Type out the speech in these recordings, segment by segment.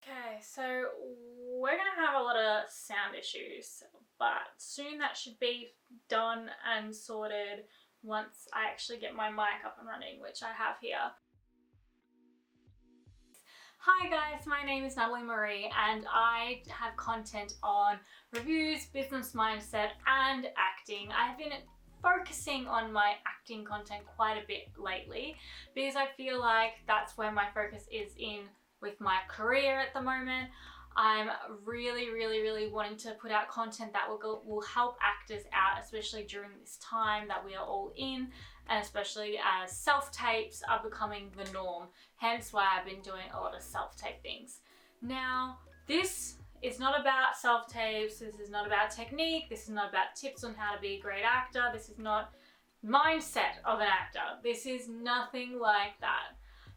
Okay, so we're gonna have a lot of sound issues, but soon that should be done and sorted once I actually get my mic up and running, which I have here. Hi guys, my name is Natalie Marie and I have content on reviews, business mindset and acting. I've been focusing on my acting content quite a bit lately because I feel like that's where my focus is in with my career at the moment. I'm really wanting to put out content that will help actors out, especially during this time that we are all in, and especially as self-tapes are becoming the norm. Hence why I've been doing a lot of self-tape things. Now, this is not about self-tapes, this is not about technique, this is not about tips on how to be a great actor, this is not mindset of an actor. This is nothing like that.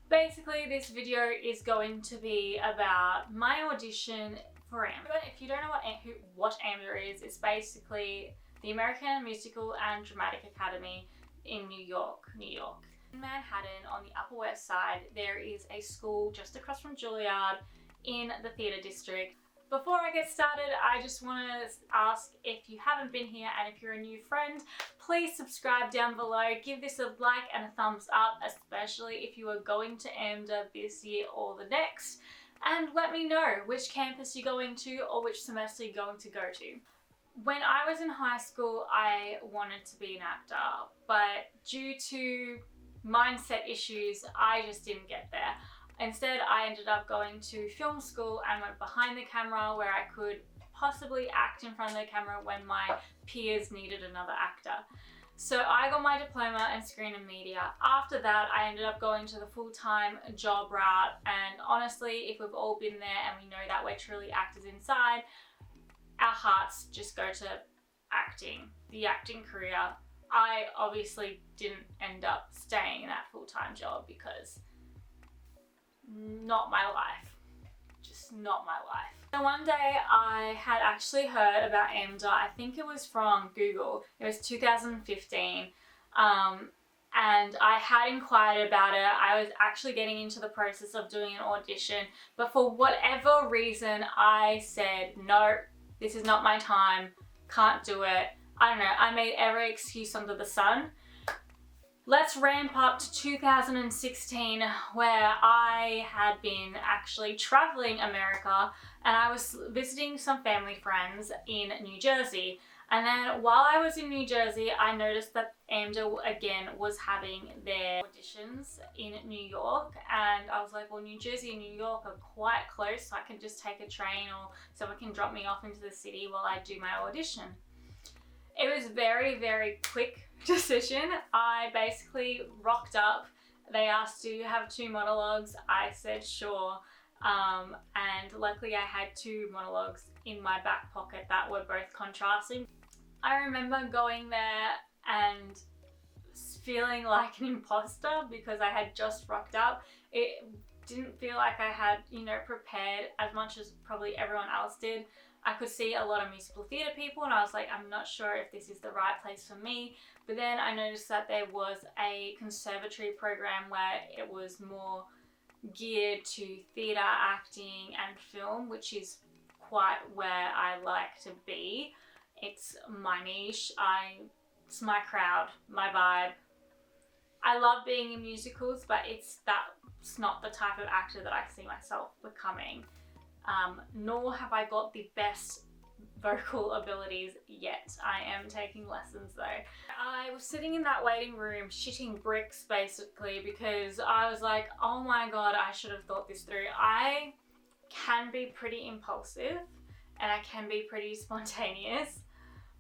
Basically, this video is going to be about my audition for AMDA. If you don't know what AMDA is, it's basically the American Musical and Dramatic Academy in New York. In Manhattan, on the Upper West Side, there is a school just across from Juilliard in the theatre district. Before I get started, I just want to ask, if you haven't been here and if you're a new friend, please subscribe down below, give this a like and a thumbs up, especially if you are going to AMDA this year or the next, and let me know which campus you're going to or which semester you're going to go to. When I was in high school, I wanted to be an actor, but due to mindset issues, I just didn't get there. Instead, I ended up going to film school and went behind the camera where I could possibly act in front of the camera when my peers needed another actor. So I got my diploma in screen and media. After that, I ended up going to the full-time job route, and honestly, if we've all been there and we know that we're truly actors inside, our hearts just go to acting, the acting career. I obviously didn't end up staying in that full-time job because not my life, just not my life. So one day I had actually heard about AMDA, I think it was from Google, it was 2015, and I had inquired about it. I was actually getting into the process of doing an audition, but for whatever reason I said, no, this is not my time, can't do it. I don't know, I made every excuse under the sun. Let's ramp up to 2016, where I had been actually traveling America and I was visiting some family friends in New Jersey. And then while I was in New Jersey, I noticed that AMDA again was having their auditions in New York, and I was like, well, New Jersey and New York are quite close, so I can just take a train or someone can drop me off into the city while I do my audition. It was very quick decision. I basically rocked up. They asked, do you have 2 monologues? I said sure, and luckily I had 2 monologues in my back pocket that were both contrasting. I remember going there and feeling like an imposter because I had just rocked up. It didn't feel like I had, prepared as much as probably everyone else did. I could see a lot of musical theatre people and I was like, I'm not sure if this is the right place for me. But then I noticed that there was a conservatory program where it was more geared to theatre, acting and film, which is quite where I like to be. It's my niche, it's my crowd, my vibe. I love being in musicals, but that's not the type of actor that I see myself becoming. Nor have I got the best vocal abilities yet. I am taking lessons though. I was sitting in that waiting room shitting bricks basically because I was like, oh my god, I should have thought this through. I can be pretty impulsive and I can be pretty spontaneous,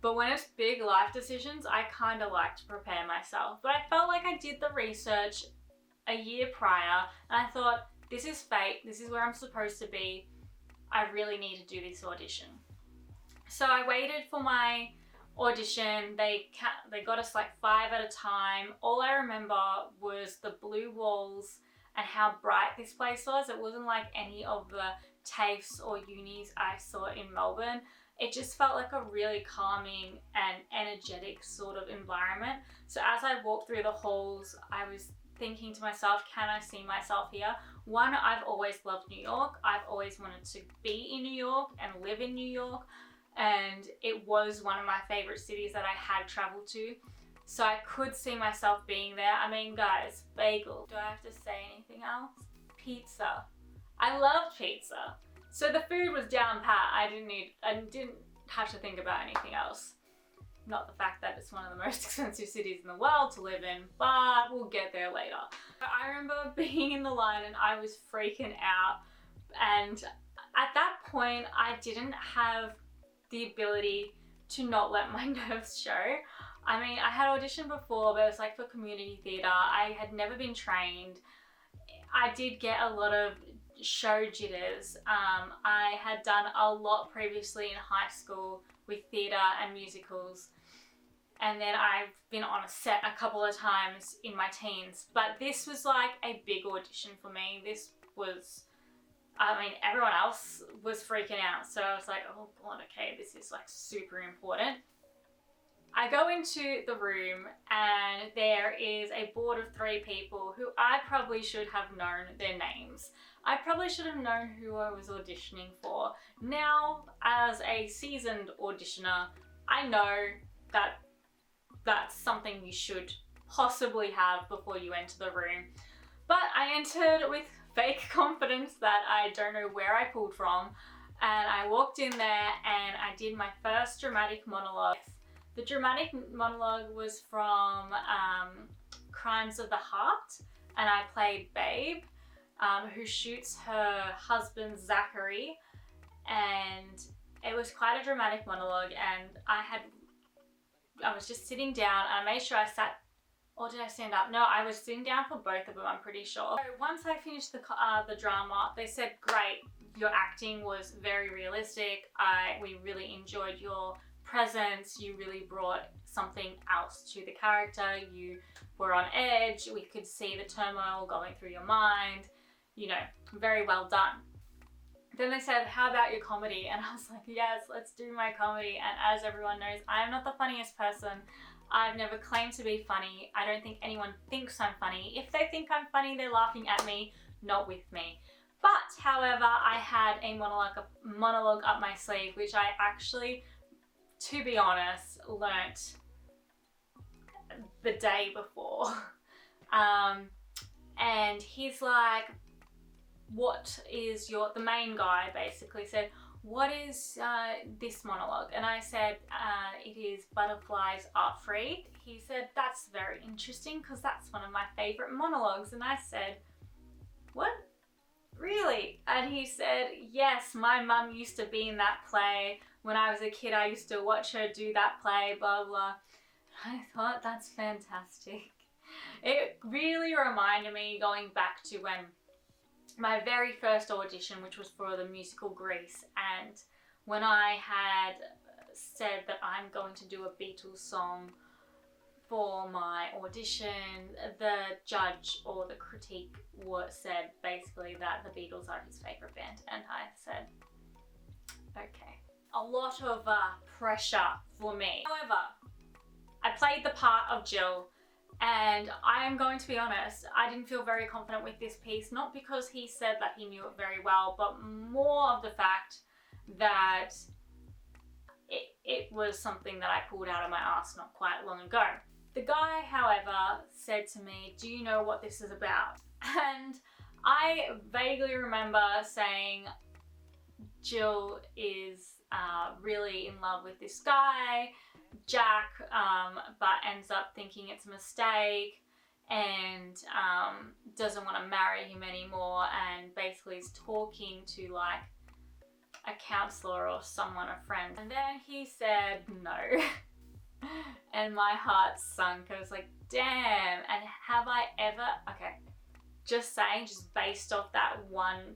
but when it's big life decisions, I kind of like to prepare myself. But I felt like I did the research a year prior and I thought, this is fate, this is where I'm supposed to be. I really need to do this audition. So I waited for my audition. They got us like 5 at a time. All I remember was the blue walls and how bright this place was. It wasn't like any of the TAFEs or unis I saw in Melbourne. It just felt like a really calming and energetic sort of environment. So as I walked through the halls, I was thinking to myself, can I see myself here? One, I've always loved New York. I've always wanted to be in New York and live in New York, and it was one of my favorite cities that I had traveled to. So I could see myself being there. I mean, guys, bagel. Do I have to say anything else? Pizza. I loved pizza. So the food was down pat. I didn't have to think about anything else. Not the fact that it's one of the most expensive cities in the world to live in, but we'll get there later. I remember being in the line and I was freaking out. And at that point, I didn't have the ability to not let my nerves show. I mean, I had auditioned before, but it was like for community theatre. I had never been trained. I did get a lot of show jitters. I had done a lot previously in high school with theatre and musicals. And then I've been on a set a couple of times in my teens. But this was like a big audition for me. This was, I mean, everyone else was freaking out. So I was like, oh God, okay, this is like super important. I go into the room and there is a board of 3 people who I probably should have known their names. I probably should have known who I was auditioning for. Now, as a seasoned auditioner, I know that that's something you should possibly have before you enter the room. But I entered with fake confidence that I don't know where I pulled from. And I walked in there and I did my first dramatic monologue. The dramatic monologue was from Crimes of the Heart, and I played Babe, who shoots her husband Zachary, and it was quite a dramatic monologue. And I was just sitting down, and I made sure I sat, or did I stand up? No, I was sitting down for both of them, I'm pretty sure. So once I finished the drama, they said, great, your acting was very realistic. We really enjoyed your presence. You really brought something else to the character. You were on edge. We could see the turmoil going through your mind. You know, very well done. Then they said, how about your comedy? And I was like, yes, let's do my comedy. And as everyone knows, I am not the funniest person. I've never claimed to be funny. I don't think anyone thinks I'm funny. If they think I'm funny, they're laughing at me, not with me. But, however, I had a monologue up my sleeve, which I actually, to be honest, learnt the day before. And he's like, what is the main guy basically said, what is this monologue? And I said, it is Butterflies Are Free. He said, that's very interesting because that's one of my favorite monologues. And I said, what? Really? And he said, yes, my mum used to be in that play. When I was a kid, I used to watch her do that play, blah, blah. I thought, that's fantastic. It really reminded me going back to when my very first audition, which was for the musical Grease, and when I had said that I'm going to do a Beatles song for my audition, the judge or the critique said basically that the Beatles are his favourite band, and I said, okay. A lot of pressure for me. However, I played the part of Jill, and I am going to be honest, I didn't feel very confident with this piece, not because he said that he knew it very well, but more of the fact that it was something that I pulled out of my ass not quite long ago. The guy, however, said to me, do you know what this is about? And I vaguely remember saying, Jill is really in love with this guy, Jack, but ends up thinking it's a mistake and doesn't want to marry him anymore, and basically is talking to like a counselor or someone, a friend. And then he said no. And my heart sunk. I was like, damn. And have I ever, okay, just saying, just based off that one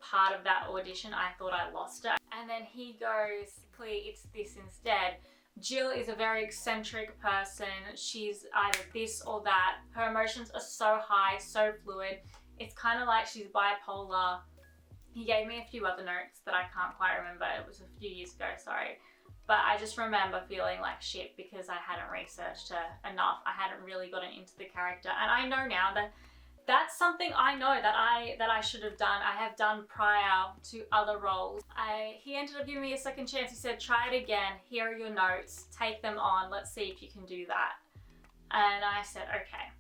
part of that audition, I thought I lost it. And then he goes, it's this instead. Jill is a very eccentric person. She's either this or that. Her emotions are so high, so fluid. It's kind of like she's bipolar. He gave me a few other notes that I can't quite remember. It was a few years ago, sorry. But I just remember feeling like shit because I hadn't researched her enough. I hadn't really gotten into the character. And I know now that that's something I know that I should have done. I have done prior to other roles. He ended up giving me a second chance. He said, try it again. Here are your notes. Take them on. Let's see if you can do that. And I said, okay.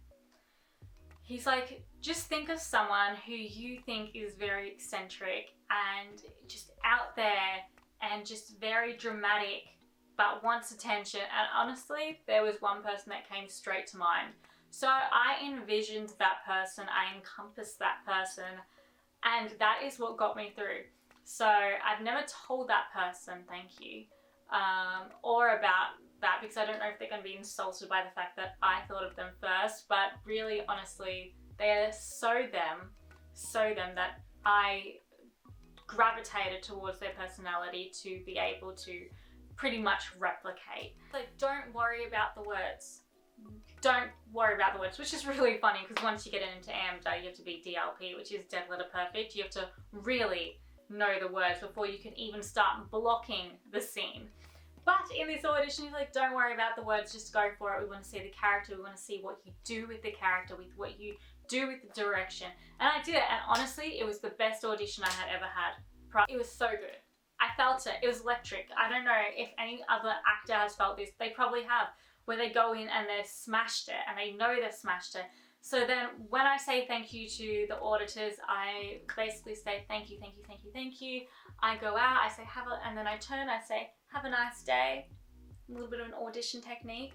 He's like, just think of someone who you think is very eccentric and just out there and just very dramatic, but wants attention. And honestly, there was one person that came straight to mind. So I envisioned that person, I encompassed that person, and that is what got me through. So I've never told that person thank you, or about that, because I don't know if they're going to be insulted by the fact that I thought of them first, but really, honestly, they're so them that I gravitated towards their personality to be able to pretty much replicate. So don't worry about the words. Don't worry about the words, which is really funny because once you get into AMDA, you have to be DLP, which is dead letter perfect. You have to really know the words before you can even start blocking the scene. But in this audition, he's like, don't worry about the words, just go for it. We want to see the character. We want to see what you do with the character, with what you do with the direction. And I did it, and honestly, it was the best audition I had ever had. It was so good. I felt it. It was electric. I don't know if any other actor has felt this. They probably have, where they go in and they've smashed it and they know they've smashed it. So then when I say thank you to the auditors, I basically say thank you, thank you, thank you, thank you. I go out, I say and then I turn, I say have a nice day. A little bit of an audition technique.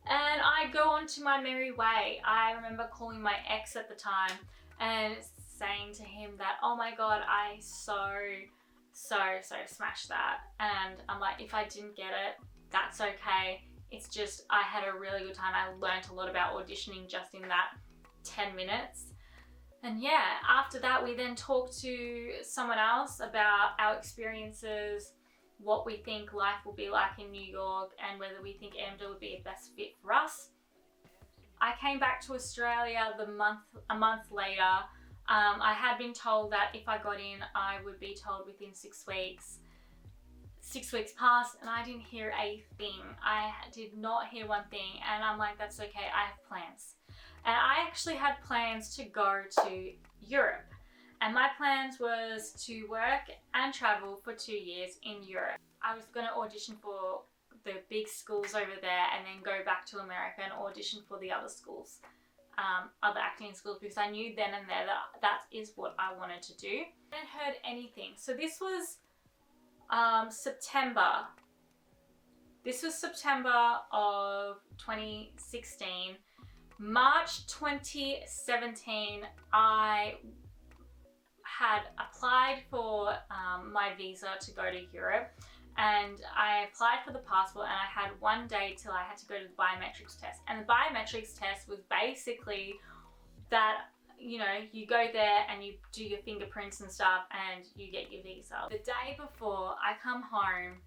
And I go on to my merry way. I remember calling my ex at the time and saying to him that, oh my God, I so smashed that. And I'm like, if I didn't get it, that's okay. It's just, I had a really good time. I learned a lot about auditioning just in that 10 minutes. And yeah, after that, we then talked to someone else about our experiences, what we think life will be like in New York, and whether we think AMDA would be a best fit for us. I came back to Australia a month later. I had been told that if I got in, I would be told within 6 weeks. 6 weeks passed and I didn't hear a thing. I did not hear one thing, and I'm like, that's okay, I have plans. And I actually had plans to go to Europe, and my plans was to work and travel for 2 years in Europe. I was going to audition for the big schools over there and then go back to America and audition for the other schools, other acting schools, because I knew then and there that that is what I wanted to do. I hadn't heard anything. So this was September. This was September of 2016. March 2017, I had applied for my visa to go to Europe, and I applied for the passport, and I had 1 day till I had to go to the biometrics test. And the biometrics test was basically that, you know, you go there and you do your fingerprints and stuff and you get your visa. The day before, I come home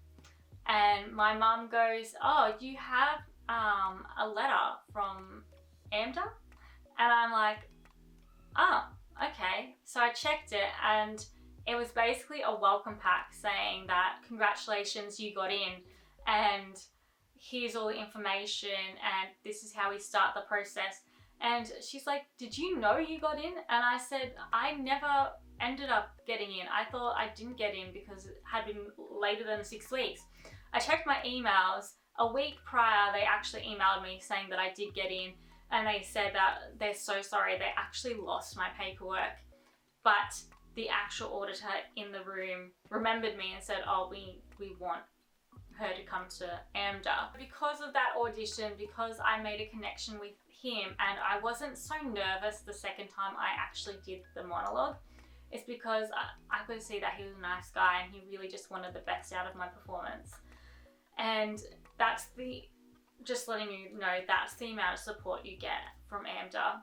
and my mum goes, oh, you have a letter from AMDA? And I'm like, oh, okay. So I checked it, and it was basically a welcome pack saying that congratulations, you got in, and here's all the information, and this is how we start the process. And she's like, did you know you got in? And I said, I never ended up getting in. I thought I didn't get in because it had been later than 6 weeks. I checked my emails. A week prior, they actually emailed me saying that I did get in, and they said that they're so sorry, they actually lost my paperwork. But the actual auditor in the room remembered me and said, oh, we want her to come to AMDA. Because of that audition, because I made a connection with him, and I wasn't so nervous the second time I actually did the monologue, it's because I could see that he was a nice guy and he really just wanted the best out of my performance. And that's just letting you know, that's the amount of support you get from AMDA.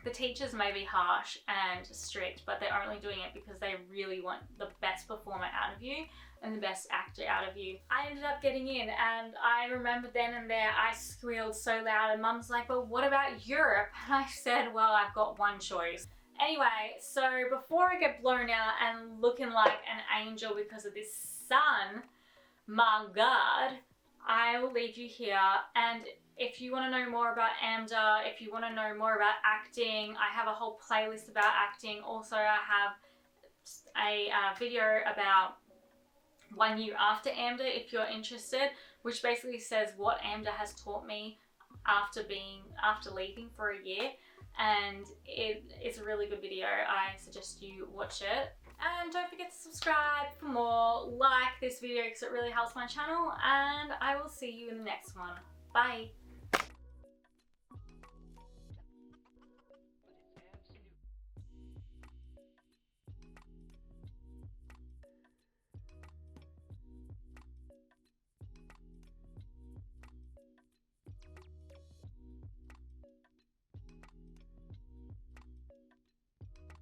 The teachers may be harsh and strict, but they're only doing it because they really want the best performer out of you and the best actor out of you. I ended up getting in, and I remember then and there I squealed so loud, and Mum's like, well, what about Europe? And I said, well, I've got one choice. Anyway, so before I get blown out and looking like an angel because of this sun, my God, I will leave you here. And if you want to know more about AMDA, if you want to know more about acting, I have a whole playlist about acting. Also, I have a video about 1 year after AMDA if you're interested, which basically says what AMDA has taught me after leaving for a year, and it's a really good video. I suggest you watch it. And don't forget to subscribe for more, like this video because it really helps my channel, and I will see you in the next one. Bye!